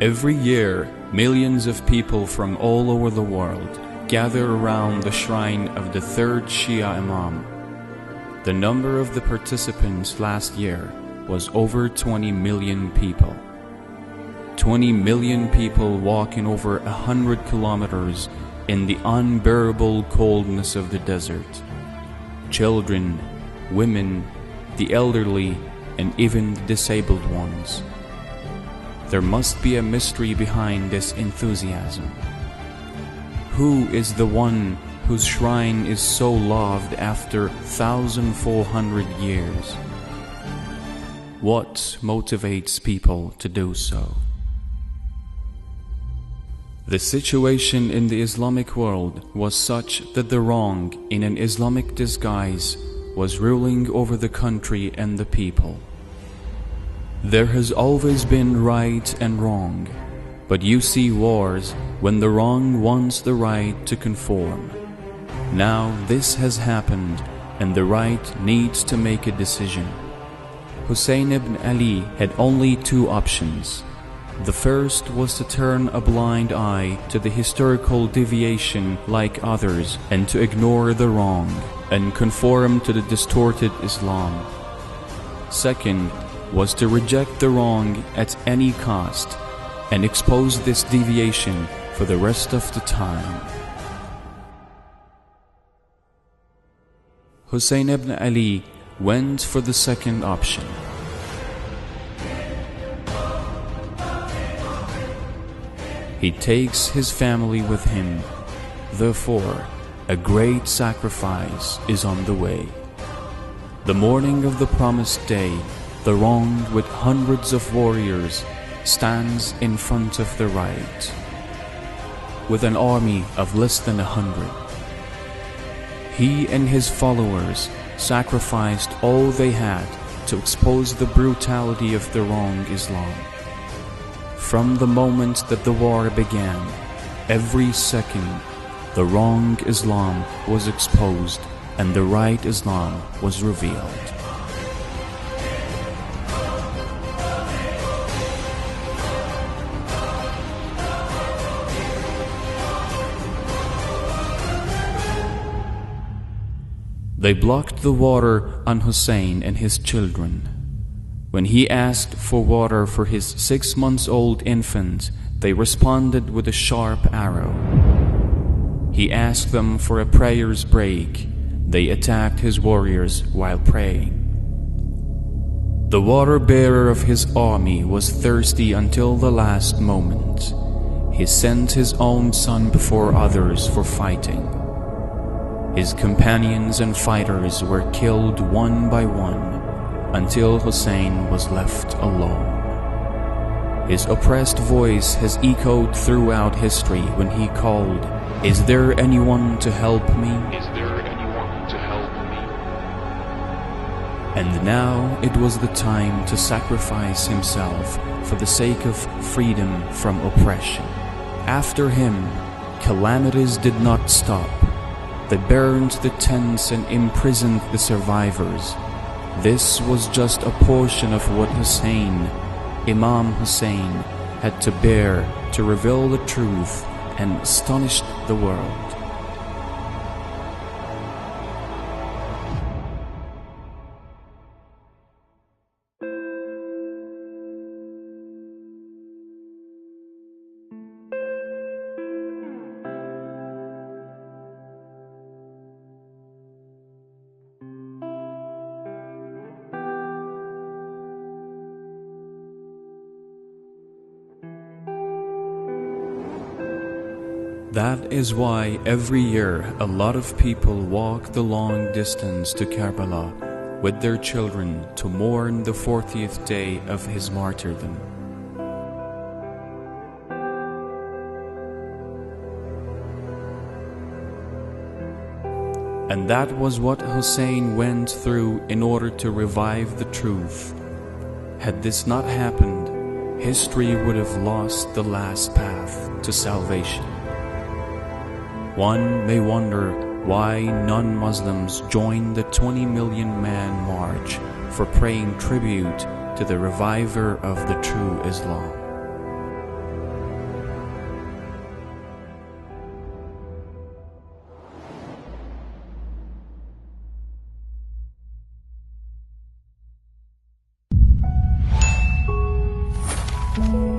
Every year, millions of people from all over the world gather around the shrine of the third Shia Imam. The number of the participants last year was over 20 million people. 20 million people walking over 100 kilometers in the unbearable coldness of the desert. Children, women, the elderly, and even the disabled ones. There must be a mystery behind this enthusiasm. Who is the one whose shrine is so loved after 1,400 years? What motivates people to do so? The situation in the Islamic world was such that the wrong in an Islamic disguise was ruling over the country and the people. There has always been right and wrong, but you see wars when the wrong wants the right to conform. Now this has happened and the right needs to make a decision. Hussein ibn Ali had only two options. The first was to turn a blind eye to the historical deviation like others and to ignore the wrong and conform to the distorted Islam. Second was to reject the wrong at any cost and expose this deviation for the rest of the time. Hussein ibn Ali went for the second option. He takes his family with him. Therefore, a great sacrifice is on the way. The morning of the promised day, the wrong with hundreds of warriors stands in front of the right, with an army of less than 100. He and his followers sacrificed all they had to expose the brutality of the wrong Islam. From the moment that the war began, every second, the wrong Islam was exposed and the right Islam was revealed. They blocked the water on Hussein and his children. When he asked for water for his 6-month-old infant, they responded with a sharp arrow. He asked them for a prayer's break. They attacked his warriors while praying. The water-bearer of his army was thirsty until the last moment. He sent his own son before others for fighting. His companions and fighters were killed one by one until Hussein was left alone. His oppressed voice has echoed throughout history when he called, "Is there anyone to help me? Is there anyone to help me?" And now it was the time to sacrifice himself for the sake of freedom from oppression. After him, calamities did not stop. They burned the tents and imprisoned the survivors. This was just a portion of what Imam Hussein, had to bear to reveal the truth and astonish the world. That is why every year a lot of people walk the long distance to Karbala with their children to mourn the 40th day of his martyrdom. And that was what Hussein went through in order to revive the truth. Had this not happened, history would have lost the last path to salvation. One may wonder why non-Muslims joined the 20 million man march for paying tribute to the reviver of the true Islam. you.